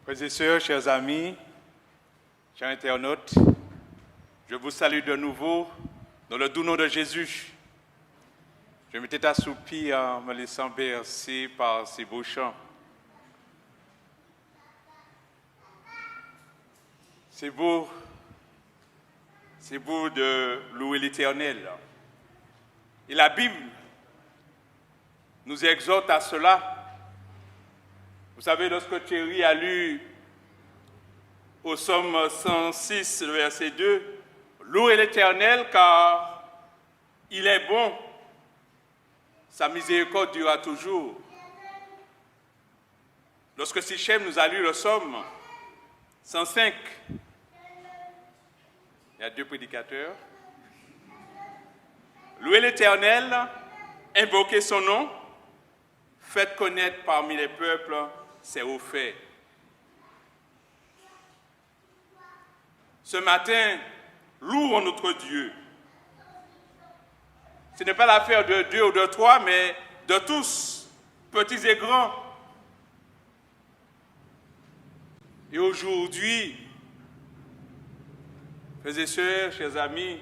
Frères et sœurs, chers amis, chers internautes, je vous salue de nouveau dans le doux nom de Jésus. Je m'étais assoupi en me laissant bercer par ces beaux chants. C'est beau de louer l'Éternel. Et la Bible nous exhorte à cela. Vous savez, lorsque Thierry a lu au Psaume 106, le verset 2, « Louez l'Éternel car il est bon, sa miséricorde durera toujours. » Lorsque Sichem nous a lu le Psaume 105, il y a deux prédicateurs. Louez l'Éternel, invoquez son nom, faites connaître parmi les peuples ses hauts faits. Ce matin, louons notre Dieu. Ce n'est pas l'affaire de deux ou de trois, mais de tous, petits et grands. Et aujourd'hui, frères et sœurs, chers amis,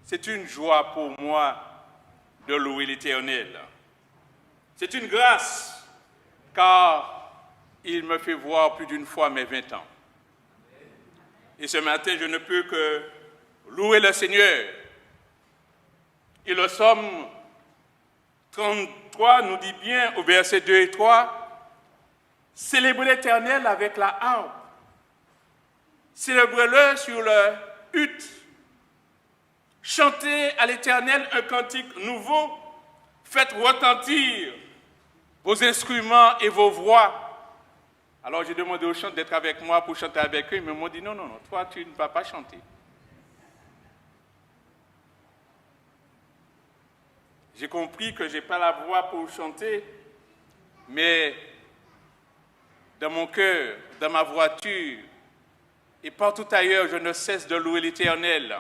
c'est une joie pour moi de louer l'Éternel. C'est une grâce, car il me fait voir plus d'une fois mes 20 ans. Et ce matin, je ne peux que louer le Seigneur. Et le Psaume 33 nous dit bien, au verset 2 et 3, « Célébrez l'Éternel avec la harpe, célébrez-le sur le hutte, chantez à l'Éternel un cantique nouveau, faites retentir vos instruments et vos voix. » Alors j'ai demandé aux chants d'être avec moi pour chanter avec eux, mais ils m'ont dit non, toi tu ne vas pas chanter. J'ai compris que je n'ai pas la voix pour chanter, mais dans mon cœur, dans ma voiture et partout ailleurs, je ne cesse de louer l'Éternel.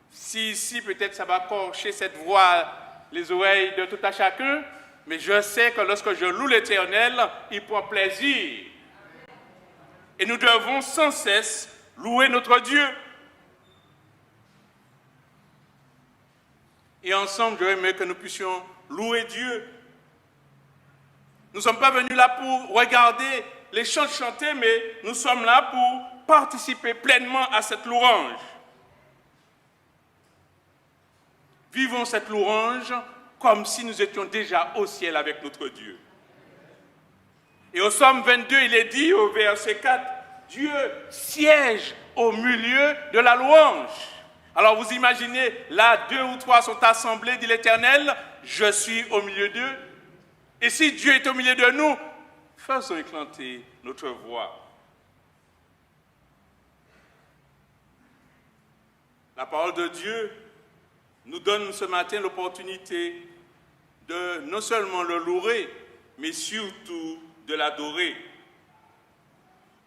Si ici peut-être ça va corcher cette voix, les oreilles de tout à chacun, mais je sais que lorsque je loue l'Éternel, il prend plaisir. Et nous devons sans cesse louer notre Dieu. Et ensemble, j'aimerais que nous puissions louer Dieu. Nous ne sommes pas venus là pour regarder les chants chanter, mais nous sommes là pour participer pleinement à cette louange. Vivons cette louange comme si nous étions déjà au ciel avec notre Dieu. Et au Psaume 22, il est dit au verset 4, « Dieu siège au milieu de la louange. » Alors vous imaginez, là, 2 ou 3 sont assemblés, dit l'Éternel, « Je suis au milieu d'eux. » Et si Dieu est au milieu de nous, faisons éclater notre voix. La parole de Dieu nous donne ce matin l'opportunité de non seulement le louer, mais surtout de l'adorer.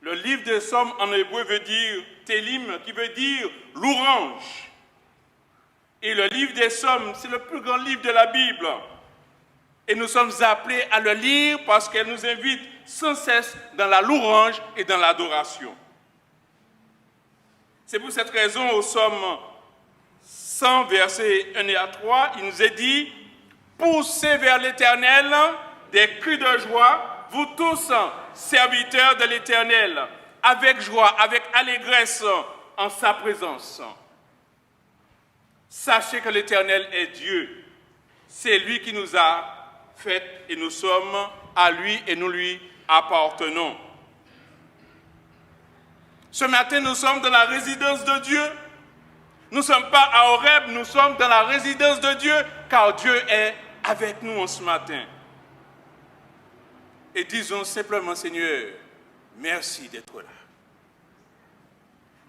Le livre des Psaumes en hébreu veut dire Télim, qui veut dire louange. Et le livre des Psaumes, c'est le plus grand livre de la Bible. Et nous sommes appelés à le lire parce qu'elle nous invite sans cesse dans la louange et dans l'adoration. C'est pour cette raison, au Psaume 100, versets 1 et 3, il nous est dit « Poussez vers l'Éternel des cris de joie, vous tous, serviteurs de l'Éternel, avec joie, avec allégresse en sa présence. Sachez que l'Éternel est Dieu. C'est lui qui nous a fait et nous sommes à lui et nous lui appartenons. » Ce matin, nous sommes dans la résidence de Dieu. Nous ne sommes pas à Horeb, nous sommes dans la résidence de Dieu, car Dieu est avec nous en ce matin. Et disons simplement, Seigneur, merci d'être là.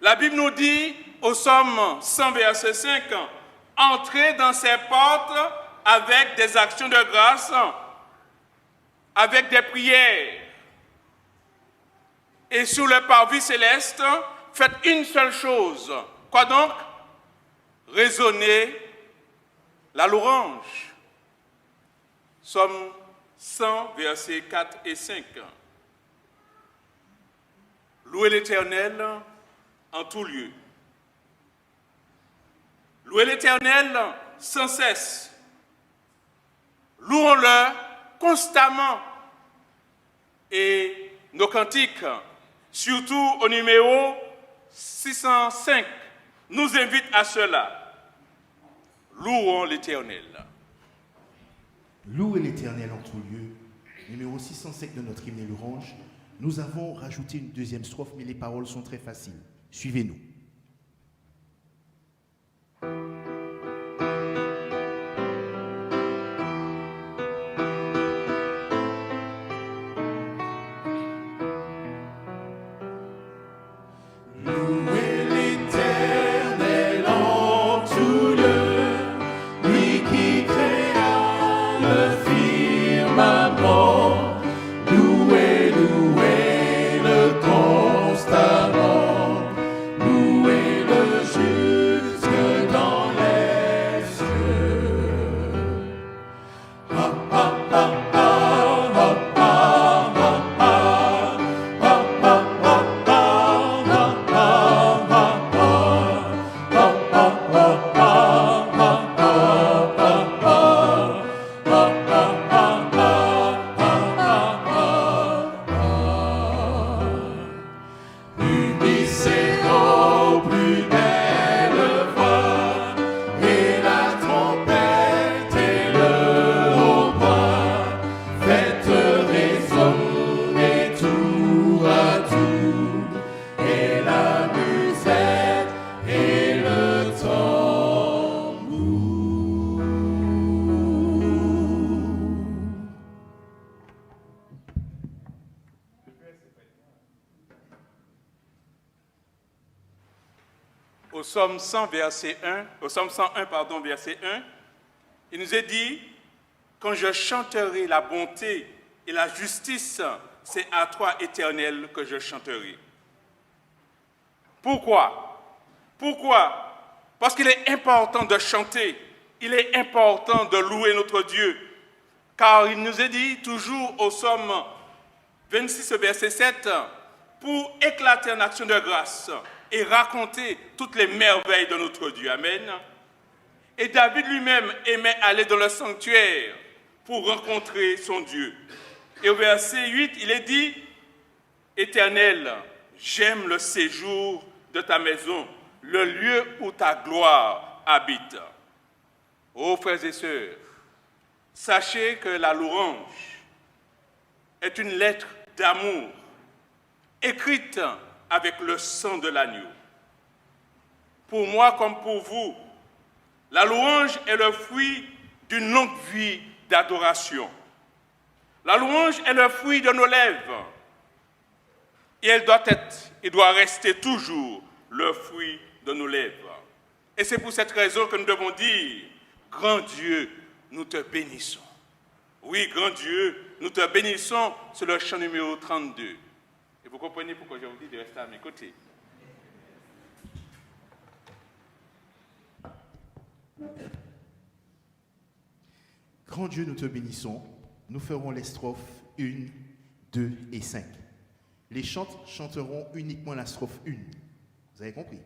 La Bible nous dit, au Psaume 100, verset 5, « Entrez dans ses portes avec des actions de grâce, avec des prières. Et sur le parvis céleste, faites une seule chose. » Quoi donc? Résonner la louange. Psaume 100, versets 4 et 5. Louez l'Éternel en tout lieu. Louez l'Éternel sans cesse. Louons-le constamment. Et nos cantiques, surtout au numéro 605, nous invitent à cela. Louons l'Éternel. Louez l'Éternel en tout lieu. Numéro 605 de notre hymne louange. Nous avons rajouté une deuxième strophe, mais les paroles sont très faciles. Suivez-nous. Au Psaume 100, verset 1, au Psaume 101, verset 1, il nous est dit, quand je chanterai la bonté et la justice, c'est à toi, Éternel, que je chanterai. Pourquoi? Pourquoi? Parce qu'il est important de chanter, il est important de louer notre Dieu, car il nous est dit toujours au Psaume 26, verset 7, pour éclater en action de grâce et raconter toutes les merveilles de notre Dieu. Amen. Et David lui-même aimait aller dans le sanctuaire pour rencontrer son Dieu. Et au verset 8, il est dit, « Éternel, j'aime le séjour de ta maison, le lieu où ta gloire habite. » Ô frères et sœurs, sachez que la louange est une lettre d'amour écrite avec le sang de l'agneau. Pour moi comme pour vous, la louange est le fruit d'une longue vie d'adoration. La louange est le fruit de nos lèvres. Et elle doit rester toujours le fruit de nos lèvres. Et c'est pour cette raison que nous devons dire, grand Dieu, nous te bénissons. Oui, grand Dieu, nous te bénissons sur le chant numéro 32. Et vous comprenez pourquoi je vous dis de rester à mes côtés. Grand Dieu, nous te bénissons. Nous ferons les strophes 1, 2 et 5. Les chantes chanteront uniquement la strophe 1. Vous avez compris?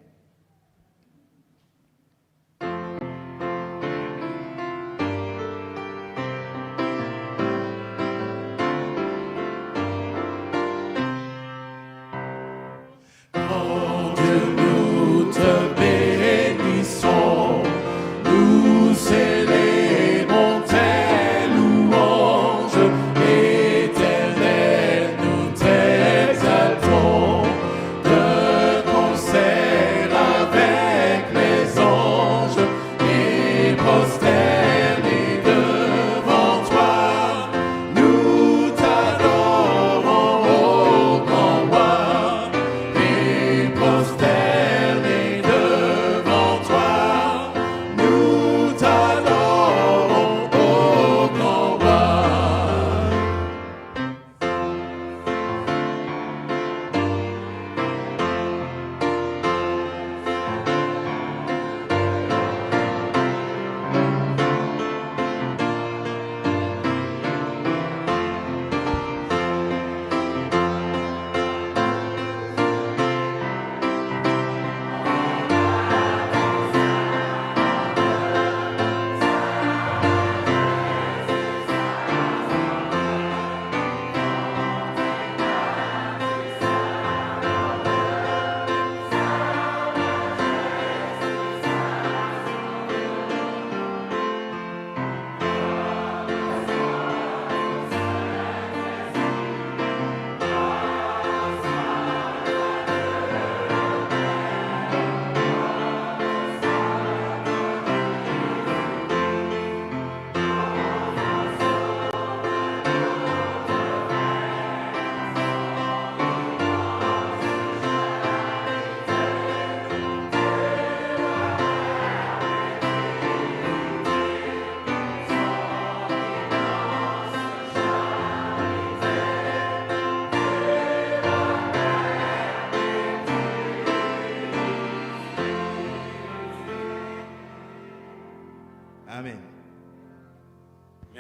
Concert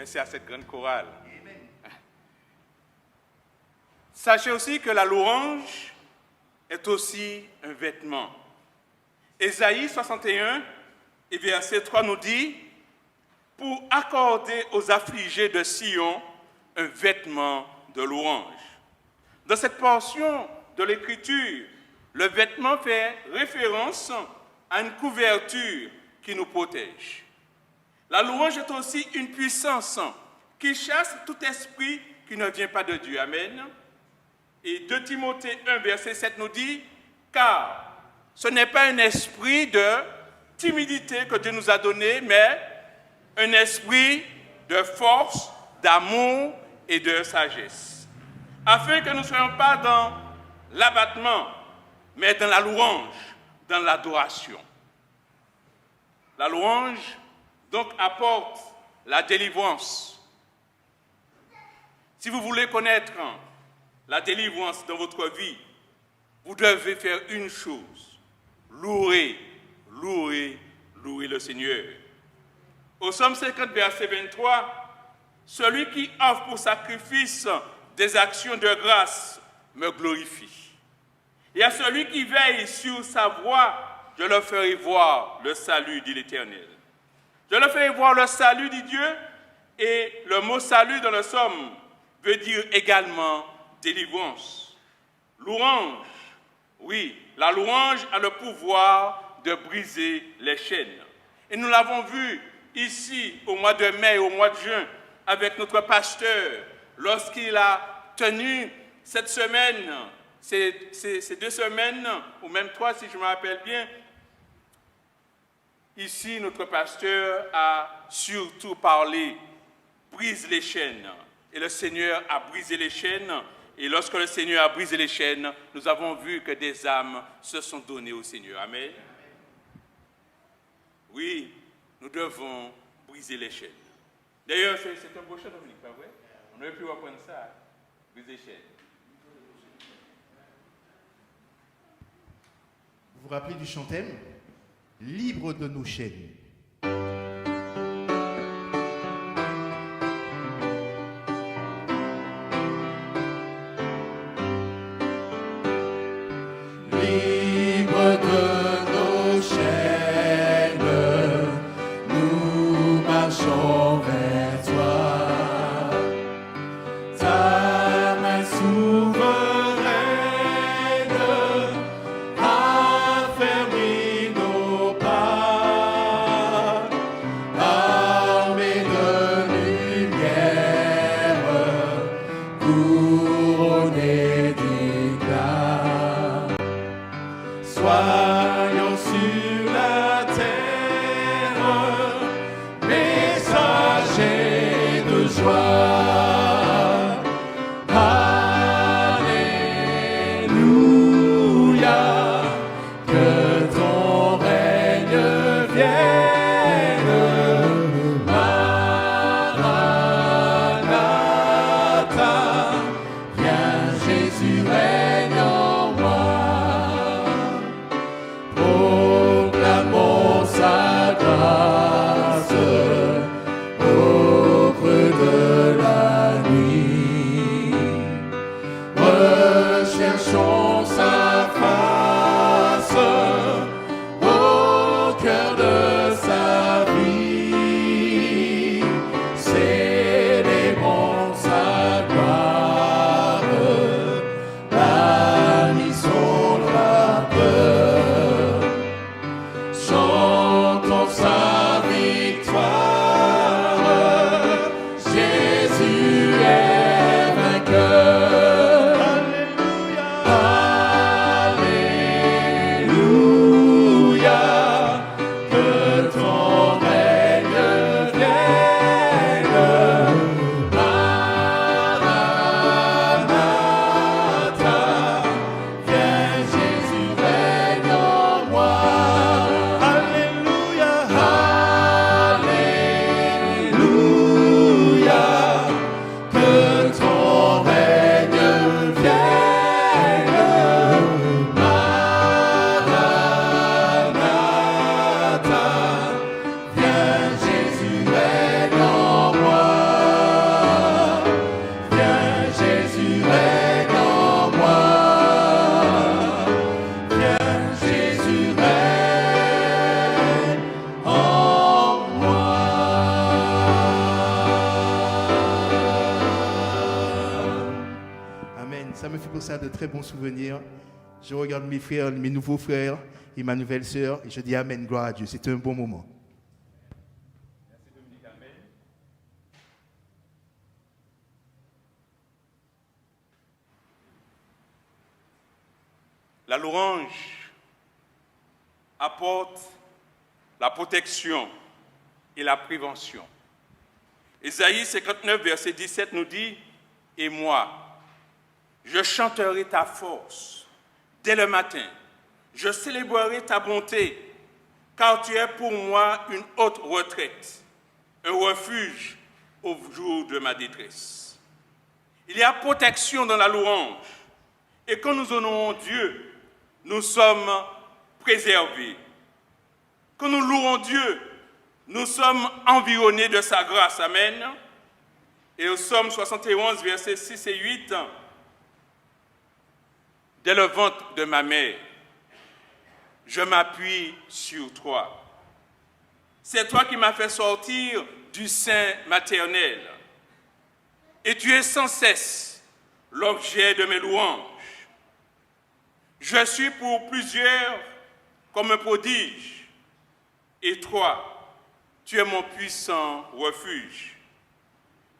Merci à cette grande chorale. Sachez aussi que la louange est aussi un vêtement. Ésaïe 61 et verset 3 nous dit « Pour accorder aux affligés de Sion un vêtement de louange ». Dans cette portion de l'Écriture, le vêtement fait référence à une couverture qui nous protège. La louange est aussi une puissance qui chasse tout esprit qui ne vient pas de Dieu. Amen. Et 2 Timothée 1, verset 7 nous dit « Car ce n'est pas un esprit de timidité que Dieu nous a donné, mais un esprit de force, d'amour et de sagesse. Afin que nous ne soyons pas dans l'abattement, mais dans la louange, dans l'adoration. » La louange, donc, apporte la délivrance. Si vous voulez connaître la délivrance dans votre vie, vous devez faire une chose, louer le Seigneur. Au Psaume 50, verset 23, « Celui qui offre pour sacrifice des actions de grâce me glorifie. Et à celui qui veille sur sa voie, je leur ferai voir le salut, dit l'Éternel. » Je leur ferai voir le salut, dit Dieu, et le mot salut dans le psaume veut dire également délivrance. Louange, oui, la louange a le pouvoir de briser les chaînes. Et nous l'avons vu ici au mois de mai et au mois de juin avec notre pasteur lorsqu'il a tenu cette semaine, ces 2 semaines, ou même 3 si je me rappelle bien. Ici, notre pasteur a surtout parlé, brise les chaînes. Et le Seigneur a brisé les chaînes. Et lorsque le Seigneur a brisé les chaînes, nous avons vu que des âmes se sont données au Seigneur. Amen. Oui, nous devons briser les chaînes. D'ailleurs, c'est un beau chant, Dominique, pas vrai? On aurait pu reprendre ça, briser les chaînes. Vous vous rappelez du chantème? Libre de nos chaînes. Libre de nos chaînes, nous marchons vers toi. Ta main souveraine a fermé nos pas, armée de lumière, couronnée d'éclat. Soyons sur la terre, messagers de joie. Alléluia, que ton règne vienne. Maranatha, viens Jésus, règne en moi. Proclamons sa grâce au creux de la nuit. Recherchons sa face au cœur de sa vie. Célébrons sa gloire, bannissons la peur. Chantons sa victoire, Jésus est vainqueur. Alléluia. Ça me fait penser à de très bons souvenirs. Je regarde mes frères, mes nouveaux frères et ma nouvelle sœur et je dis Amen, gloire à Dieu. C'était un bon moment. Merci Dominique, Amen. La louange apporte la protection et la prévention. Ésaïe 59, verset 17 nous dit « Et moi, je chanterai ta force dès le matin, je célébrerai ta bonté, car tu es pour moi une haute retraite, un refuge au jour de ma détresse. » Il y a protection dans la louange, et quand nous honorons Dieu, nous sommes préservés. Quand nous louons Dieu, nous sommes environnés de sa grâce. Amen. Et au psaume 71, versets 6 et 8, « Dès le ventre de ma mère, je m'appuie sur toi. C'est toi qui m'as fait sortir du sein maternel. Et tu es sans cesse l'objet de mes louanges. Je suis pour plusieurs comme un prodige. Et toi, tu es mon puissant refuge.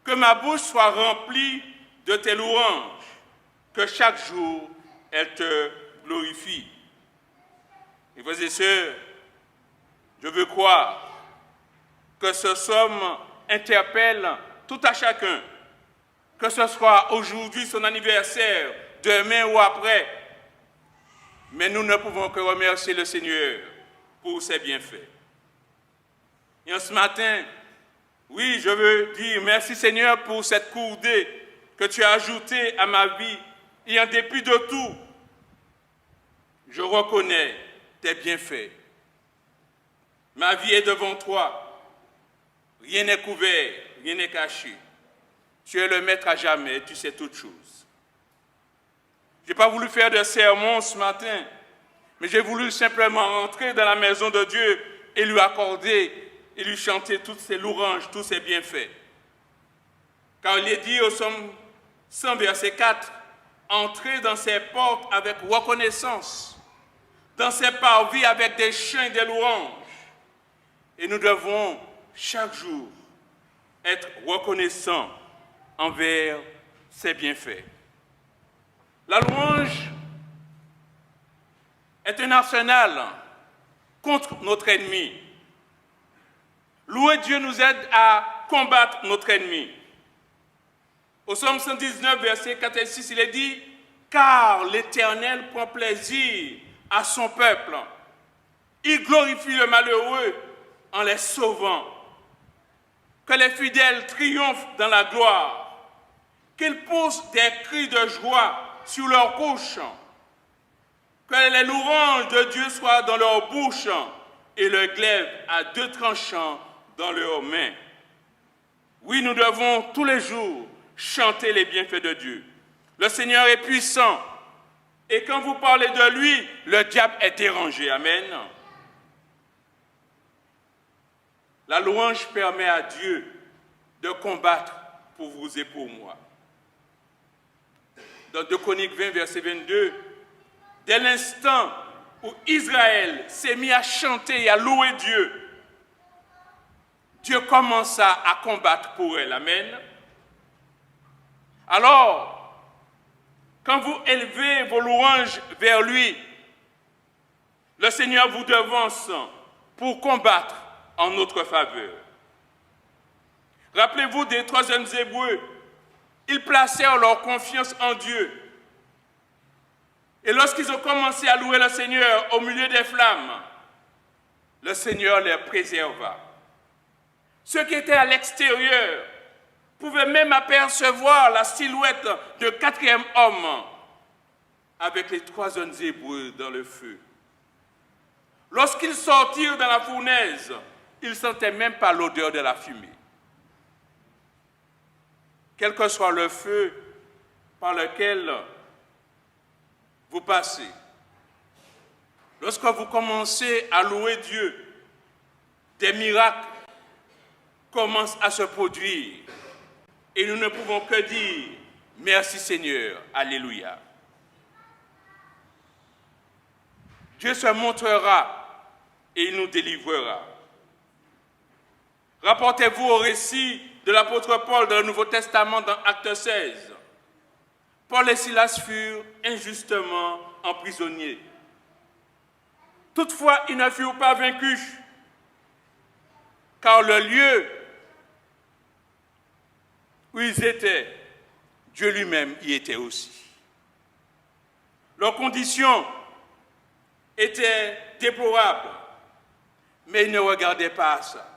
Que ma bouche soit remplie de tes louanges, que chaque jour elle te glorifie. » Et frères et sœurs, je veux croire que ce psaume interpelle tout à chacun, que ce soit aujourd'hui son anniversaire, demain ou après, mais nous ne pouvons que remercier le Seigneur pour ses bienfaits. Et en ce matin, oui, je veux dire merci Seigneur pour cette courdée que tu as ajoutée à ma vie. Et en dépit de tout, je reconnais tes bienfaits. Ma vie est devant toi. Rien n'est couvert, rien n'est caché. Tu es le maître à jamais, tu sais toutes choses. Je n'ai pas voulu faire de sermon ce matin, mais j'ai voulu simplement rentrer dans la maison de Dieu et lui accorder et lui chanter toutes ses louanges, tous ses bienfaits. Car il est dit au psaume 100, verset 4, « Entrez dans ses portes avec reconnaissance, dans ses parvis avec des chants et des louanges. » Et nous devons chaque jour être reconnaissants envers ses bienfaits. La louange est un arsenal contre notre ennemi. Louer Dieu nous aide à combattre notre ennemi. Au psaume 119, verset 4 et 6, il est dit « Car l'Éternel prend plaisir à son peuple. Il glorifie le malheureux en les sauvant. Que les fidèles triomphent dans la gloire. Qu'ils poussent des cris de joie sur leur bouche. Que les louanges de Dieu soient dans leur bouche et le glaive à deux tranchants dans leurs mains. » Oui, nous devons tous les jours chanter les bienfaits de Dieu. Le Seigneur est puissant et quand vous parlez de lui, le diable est dérangé. Amen. La louange permet à Dieu de combattre pour vous et pour moi. Dans 2 Chroniques 20, verset 22, dès l'instant où Israël s'est mis à chanter et à louer Dieu, Dieu commença à combattre pour elle. Amen. Alors, quand vous élevez vos louanges vers lui, le Seigneur vous devance pour combattre en notre faveur. Rappelez-vous des 3 jeunes Hébreux, ils placèrent leur confiance en Dieu. Et lorsqu'ils ont commencé à louer le Seigneur au milieu des flammes, le Seigneur les préserva. Ceux qui étaient à l'extérieur pouvaient même apercevoir la silhouette de 4e homme avec les 3 jeunes Hébreux dans le feu. Lorsqu'ils sortirent dans la fournaise, ils ne sentaient même pas l'odeur de la fumée. Quel que soit le feu par lequel vous passez, lorsque vous commencez à louer Dieu, des miracles commencent à se produire. Et nous ne pouvons que dire Merci Seigneur. Alléluia. Dieu se montrera et il nous délivrera. Rapportez-vous au récit de l'apôtre Paul dans le Nouveau Testament dans Acte 16. Paul et Silas furent injustement emprisonnés. Toutefois, ils ne furent pas vaincus, car le lieu où ils étaient, Dieu lui-même y était aussi. Leurs conditions étaient déplorables, mais ils ne regardaient pas à ça.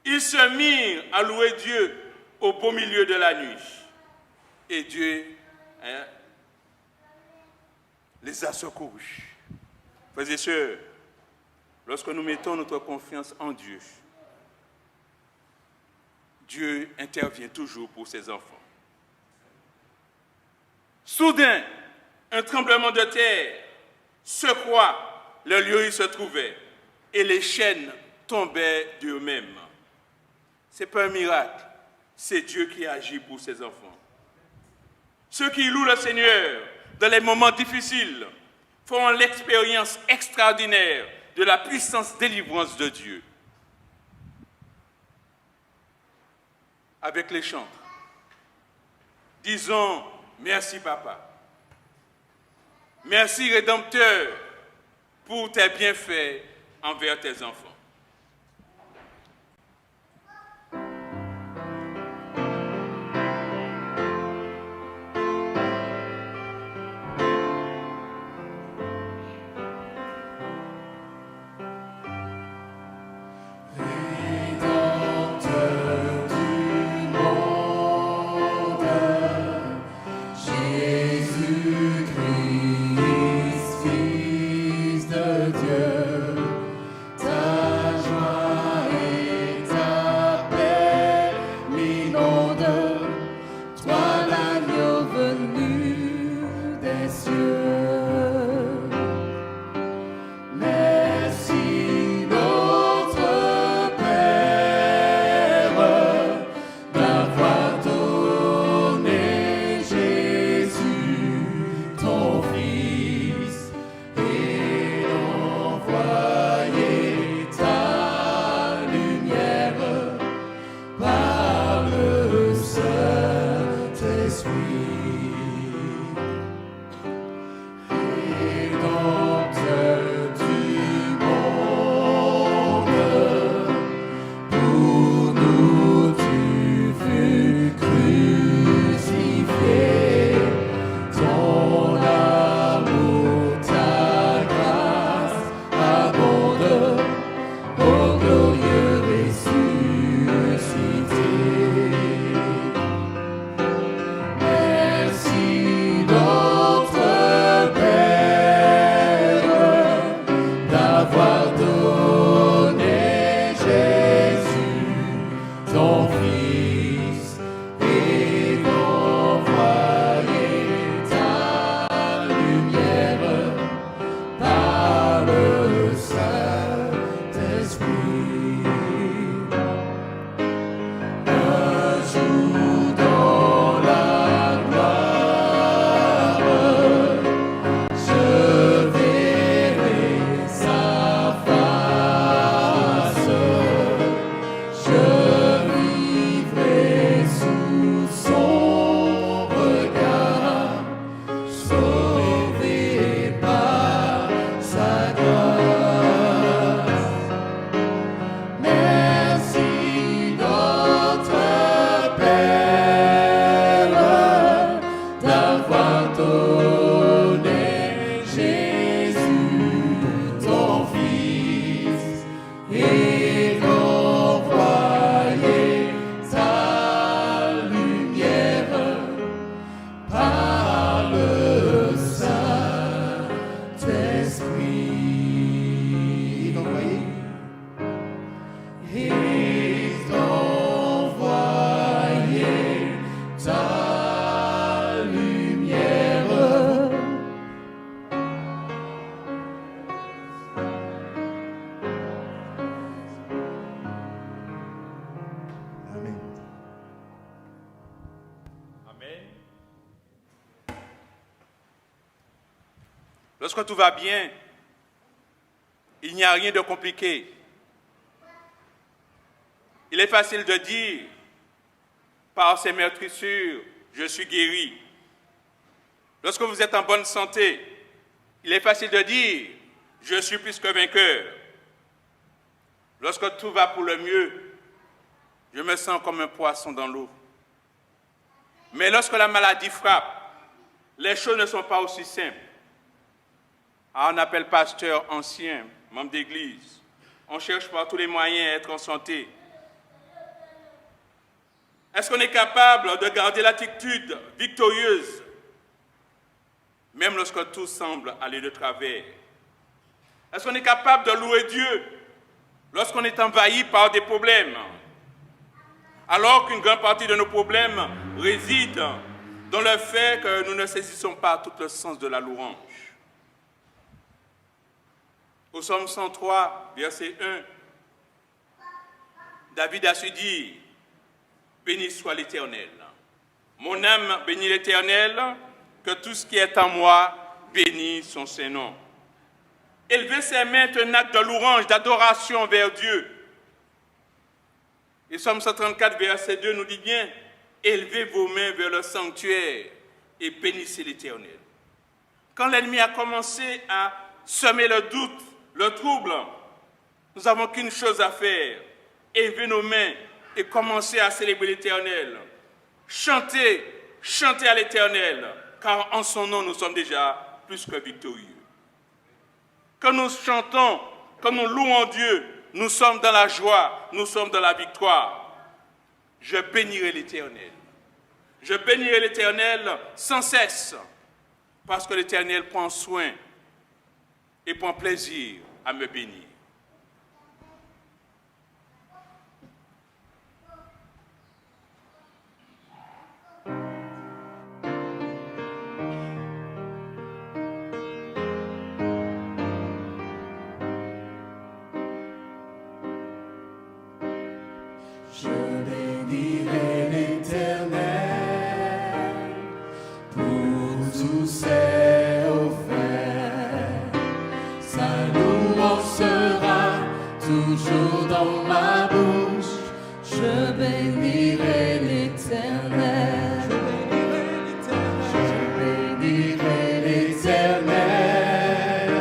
Ils se mirent à louer Dieu au beau milieu de la nuit. Et Dieu les a secourus. Frères et sœurs, lorsque nous mettons notre confiance en Dieu, Dieu intervient toujours pour ses enfants. Soudain, un tremblement de terre secoua le lieu où ils se trouvaient et les chaînes tombaient d'eux-mêmes. Ce n'est pas un miracle, c'est Dieu qui agit pour ses enfants. Ceux qui louent le Seigneur dans les moments difficiles feront l'expérience extraordinaire de la puissance délivrance de Dieu. Avec les chantres, disons merci Papa. Merci Rédempteur pour tes bienfaits envers tes enfants. lorsque tout va bien, il n'y a rien de compliqué. Il est facile de dire, par ses meurtrissures, je suis guéri. Lorsque vous êtes en bonne santé, il est facile de dire, je suis plus que vainqueur. Lorsque tout va pour le mieux, je me sens comme un poisson dans l'eau. Mais lorsque la maladie frappe, les choses ne sont pas aussi simples. On appelle pasteur ancien, membre d'église. On cherche par tous les moyens à être en santé. Est-ce qu'on est capable de garder l'attitude victorieuse, même lorsque tout semble aller de travers? Est-ce qu'on est capable de louer Dieu lorsqu'on est envahi par des problèmes, alors qu'une grande partie de nos problèmes réside dans le fait que nous ne saisissons pas tout le sens de la louange? Au Psaume 103, verset 1, David a su dire, béni soit l'Éternel. Mon âme bénit l'Éternel, que tout ce qui est en moi bénisse son Saint-Nom. Élever ses mains est un acte de louange, d'adoration vers Dieu. Et Psaume 134, verset 2 nous dit bien, élevez vos mains vers le sanctuaire et bénissez l'Éternel. Quand l'ennemi a commencé à semer le doute, le trouble, nous n'avons qu'une chose à faire, élever nos mains et commencer à célébrer l'Éternel. Chantez, chantez à l'Éternel, car en son nom nous sommes déjà plus que victorieux. Quand nous chantons, quand nous louons Dieu, nous sommes dans la joie, nous sommes dans la victoire. Je bénirai l'Éternel. Je bénirai l'Éternel sans cesse, parce que l'Éternel prend soin et prend plaisir à me bénir. Je bénirai l'Éternel pour tous ses offerts. Sa louange sera toujours dans ma bouche. Je bénirai l'Éternel. Je bénirai l'Éternel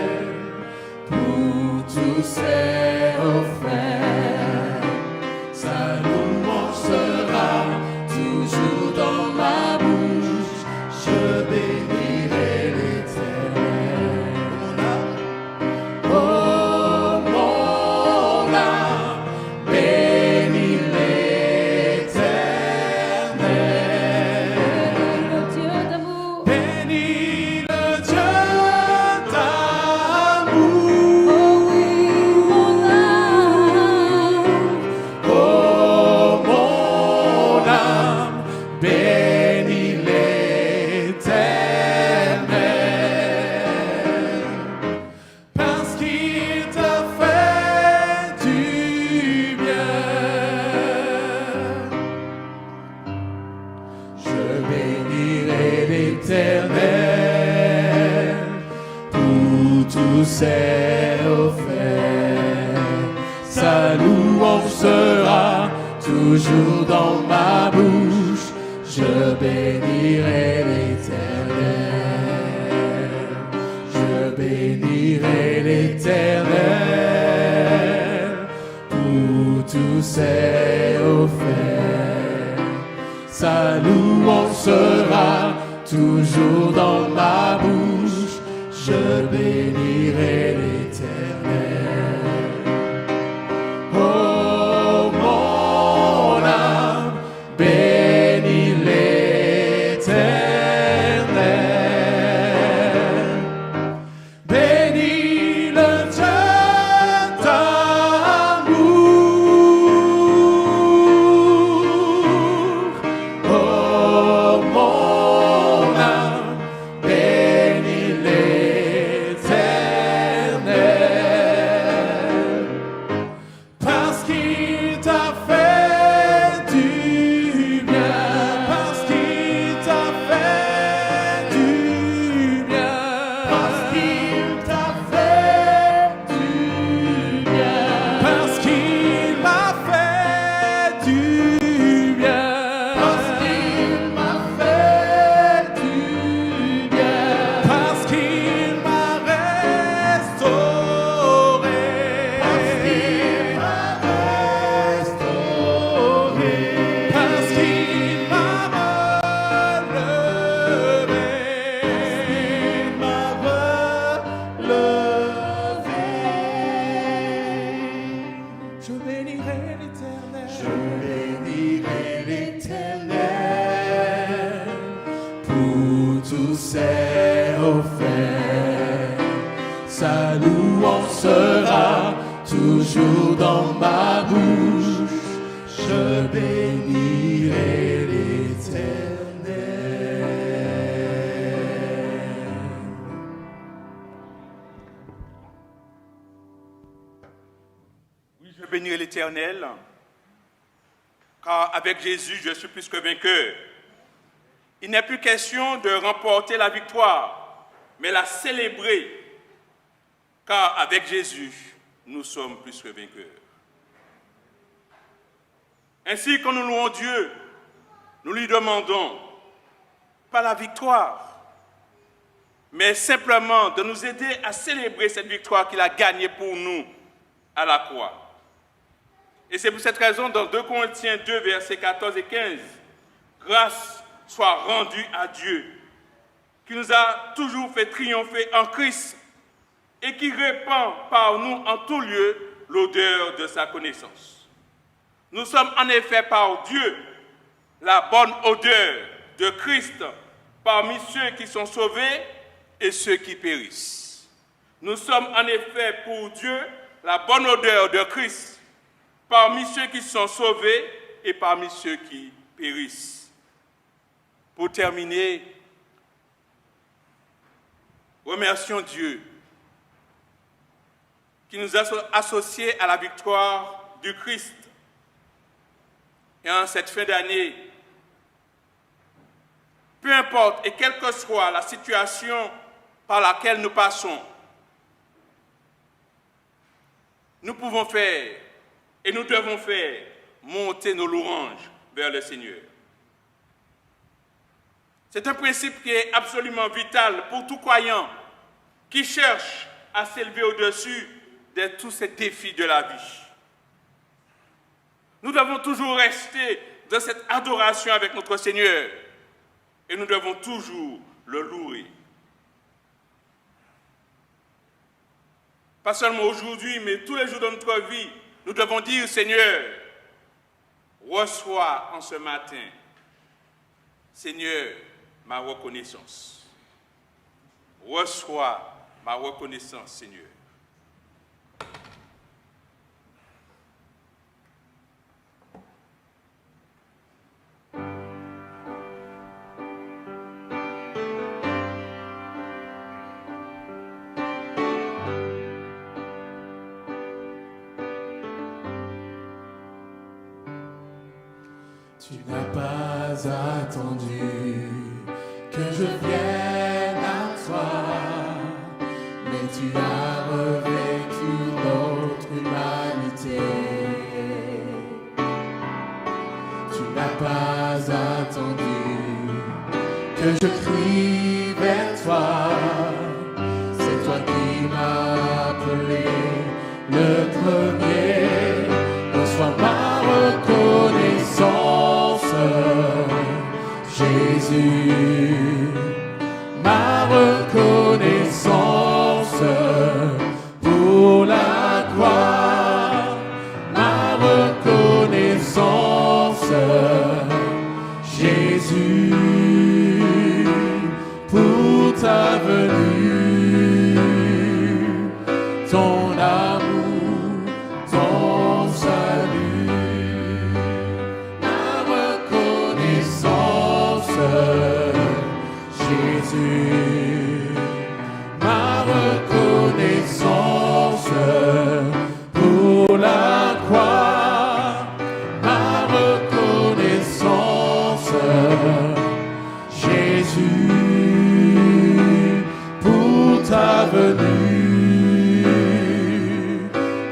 pour tous ses offerts. Sa louange sera toujours dans ma bouche. Je bénirai l'Éternel. Oh, mon âme, bénis l'Éternel. Le Dieu d'amour. Bénis le Dieu d'amour. Oh oui, mon âme. Oh, mon âme, bénis l'Éternel, parce qu'il t'a fait du bien. Je bénirai l'Éternel pour tous ses offerts. Sa louange sera toujours dans ma bouche. Je bénirai l'Éternel. Je bénirai l'Éternel pour tous ses offerts. Sa louange sera toujours dans ma bouche. Je bénirai l'Éternel. Oh, mon âme, bénis l'Éternel. Bénis le Dieu d'amour. Oh, mon âme, bénis l'Éternel. tout s'est offert. Sa louange sera toujours dans ma bouche. Je bénirai l'Éternel. Oui, je bénirai l'Éternel, car avec Jésus, je suis plus que vainqueur. Il n'est plus question de remporter la victoire, mais la célébrer, car avec Jésus, nous sommes plus que vainqueurs. Ainsi, quand nous louons Dieu, nous lui demandons pas la victoire, mais simplement de nous aider à célébrer cette victoire qu'il a gagnée pour nous à la croix. Et c'est pour cette raison, dans 2 Corinthiens 2, versets 14 et 15, grâce soit rendue à Dieu, qui nous a toujours fait triompher en Christ et qui répand par nous en tout lieu l'odeur de sa connaissance. Nous sommes en effet par Dieu la bonne odeur de Christ parmi ceux qui sont sauvés et ceux qui périssent. Nous sommes en effet pour Dieu la bonne odeur de Christ parmi ceux qui sont sauvés et parmi ceux qui périssent. Pour terminer, remercions Dieu qui nous a associés à la victoire du Christ. Et en cette fin d'année, peu importe et quelle que soit la situation par laquelle nous passons, nous pouvons faire et nous devons faire monter nos louanges vers le Seigneur. C'est un principe qui est absolument vital pour tout croyant qui cherche à s'élever au-dessus de tous ces défis de la vie. Nous devons toujours rester dans cette adoration avec notre Seigneur et nous devons toujours le louer. Pas seulement aujourd'hui, mais tous les jours de notre vie, nous devons dire, Seigneur, reçois en ce matin, Seigneur, ma reconnaissance. Reçois ma reconnaissance, Seigneur. Tu n'as pas attendu que je vienne à toi, mais tu as revêtu notre humanité. Tu n'as pas attendu que je crie vers toi, c'est toi qui m'as appelé le premier. Reçois ma reconnaissance, Jésus, ma reconnaissance pour la croix, ma reconnaissance, Jésus, pour ta venue, ton amour, ton salut, ma reconnaissance, Jésus, ma reconnaissance pour la croix, ma reconnaissance, Jésus, pour ta venue,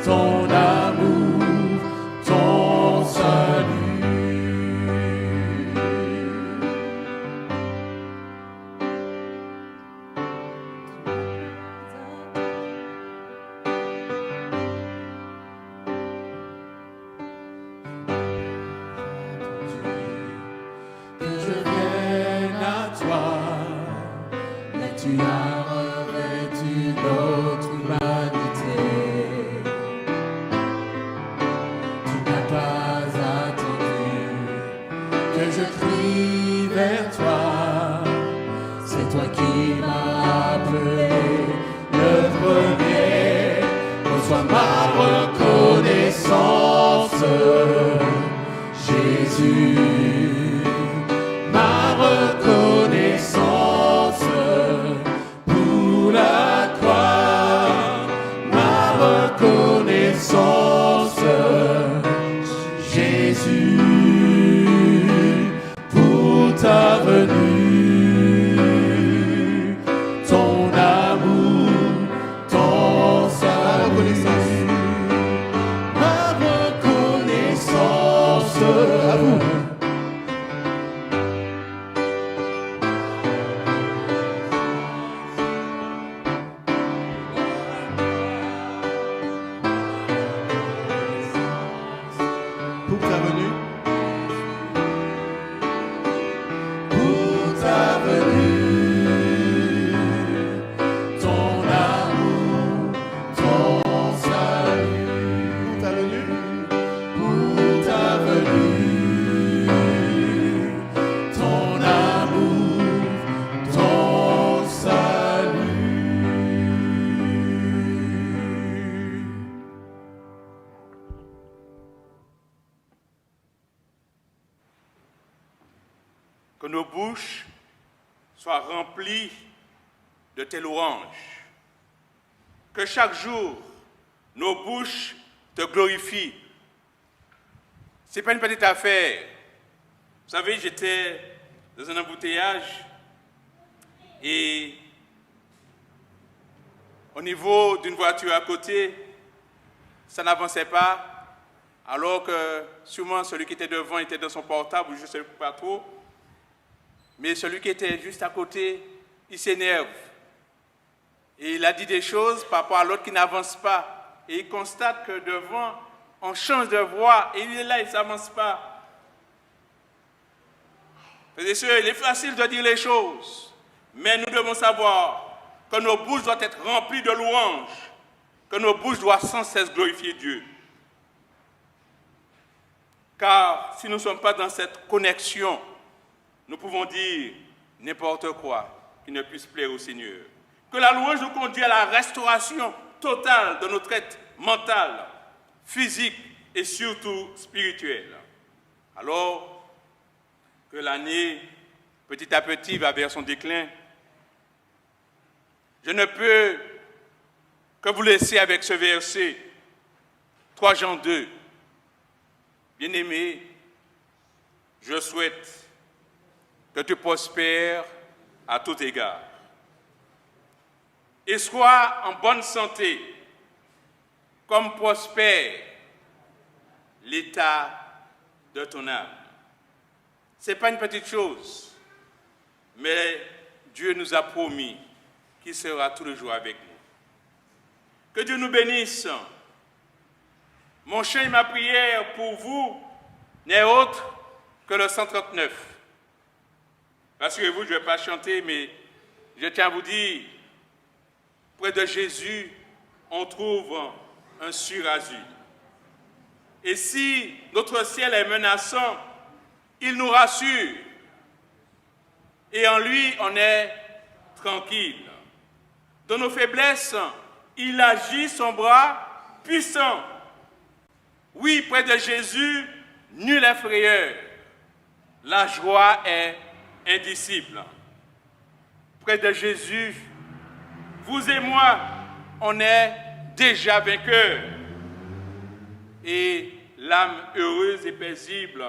ton amour, ton salut. Que je vienne à toi, mais tu as revêtu notre humanité. Tu n'as pas attendu que je crie vers toi, c'est toi qui m'as appelé le premier, reçois ma reconnaissance, Jésus, ma reconnaissance pour la croix, ma reconnaissance, Jésus, pour ta venue, ton amour, ton salut, ma reconnaissance à vous. Pour ta venue, Pour ta venue, ton amour, ton salut, pour ta venue, pour ta venue, ton amour, ton salut. Que nos bouches soient remplies de tes louanges. Que chaque jour, nos bouches te glorifient. Ce n'est pas une petite affaire. Vous savez, j'étais dans un embouteillage et au niveau d'une voiture à côté, ça n'avançait pas, alors que sûrement celui qui était devant était dans son portable, ou je ne sais pas trop. Mais celui qui était juste à côté, il s'énerve. Et il a dit des choses par rapport à l'autre qui n'avance pas. Et il constate que devant, on change de voie et il est là, il ne s'avance pas. Frères et sœurs, il est facile de dire les choses, mais nous devons savoir que nos bouches doivent être remplies de louanges, que nos bouches doivent sans cesse glorifier Dieu. Car si nous ne sommes pas dans cette connexion, nous pouvons dire n'importe quoi qui ne puisse plaire au Seigneur. Que la louange nous conduit à la restauration totale de notre être mental, physique et surtout spirituel. Alors que l'année, petit à petit, va vers son déclin, je ne peux que vous laisser avec ce verset, 3 Jean 2. Bien-aimé, je souhaite que tu prospères à tout égard. Et sois en bonne santé, comme prospère l'état de ton âme. Ce n'est pas une petite chose, mais Dieu nous a promis qu'il sera tous les jours avec nous. Que Dieu nous bénisse. Mon chant et ma prière pour vous n'est autre que le 139. Rassurez-vous, je ne vais pas chanter, mais je tiens à vous dire, près de Jésus, on trouve un sur-azur. Et si notre ciel est menaçant, il nous rassure. Et en lui, on est tranquille. Dans nos faiblesses, il agit son bras puissant. Oui, près de Jésus, nulle est frayeur. La joie est indicible. Près de Jésus, vous et moi, on est déjà vainqueurs. Et l'âme heureuse et paisible,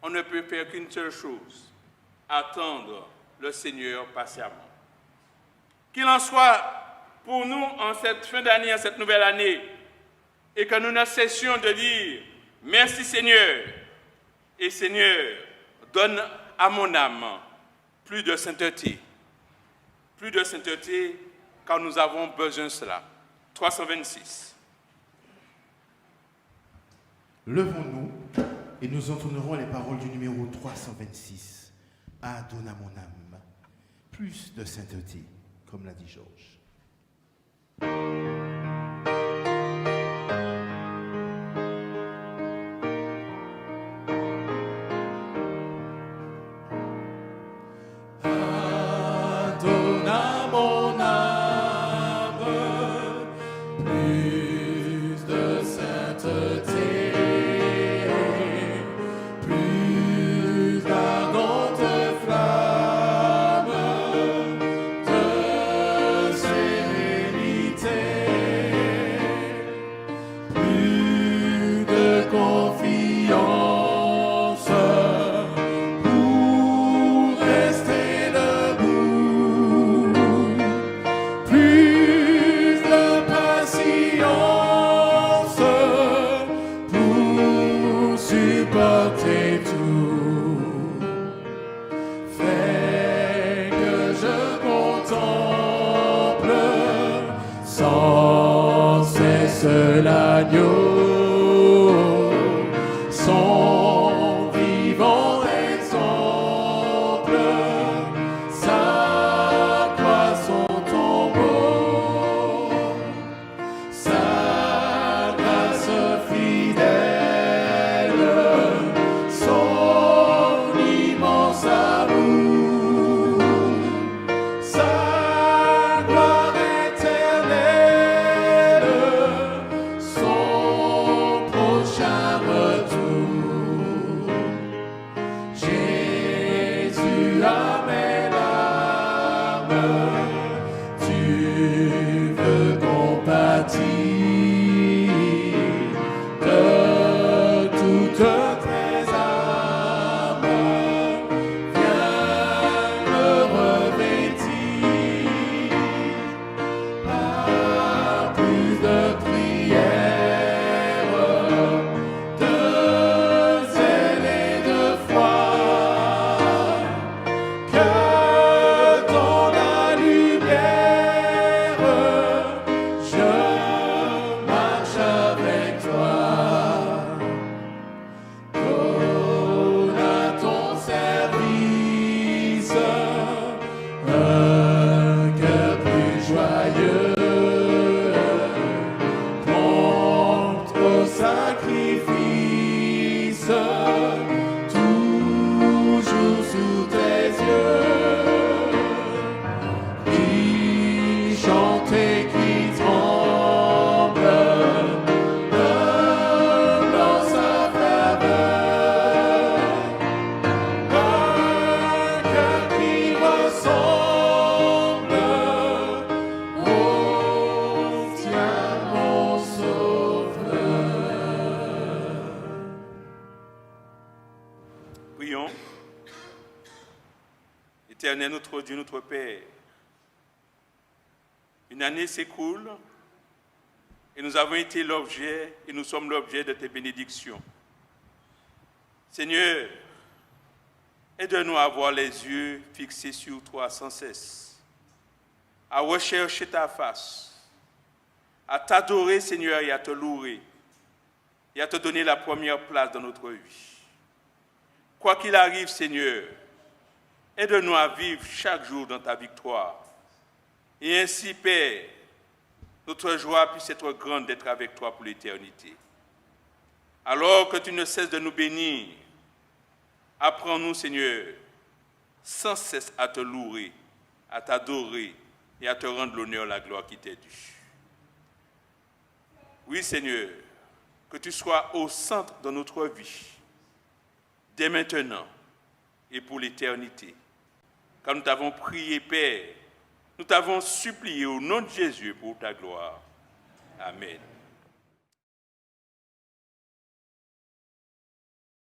on ne peut faire qu'une seule chose, attendre le Seigneur patiemment. Qu'il en soit pour nous en cette fin d'année, en cette nouvelle année, et que nous ne cessions de dire merci Seigneur, et Seigneur, donne à mon âme plus de sainteté, car nous avons besoin de cela. 326. Levons-nous et nous entonnerons les paroles du numéro 326. Ah, donne à mon âme plus de sainteté, comme l'a dit Georges. l'agneau, son vivant exemple, sa croix, son tombeau, sa grâce fidèle, son immense amour, sa gloire éternelle, son prochain retour. Jésus a mes larmes, tu veux compatir de toutes tes âmes, viens me revêtir par plus de prières, de zèle et de foi, que dans la lumière je marche avec toi. Donne à ton service un cœur plus joyeux, prompt au sacrifice, toujours sous tes yeux, qui chante et qui tremble, dans sa faveur, un cœur qui ressemble au tien, mon Sauveur. Prions. Éternel notre Dieu, notre Père, une année s'écoule et nous avons été l'objet et nous sommes l'objet de tes bénédictions. Seigneur, aide-nous à avoir les yeux fixés sur toi sans cesse, à rechercher ta face, à t'adorer, Seigneur, et à te louer, et à te donner la première place dans notre vie. Quoi qu'il arrive, Seigneur, aide-nous à vivre chaque jour dans ta victoire. Et ainsi, Père, notre joie puisse être grande d'être avec toi pour l'éternité. Alors que tu ne cesses de nous bénir, apprends-nous, Seigneur, sans cesse à te louer, à t'adorer et à te rendre l'honneur, la gloire qui t'est due. Oui, Seigneur, que tu sois au centre de notre vie, dès maintenant et pour l'éternité. Quand nous t'avons prié, Père, nous t'avons supplié au nom de Jésus pour ta gloire. Amen.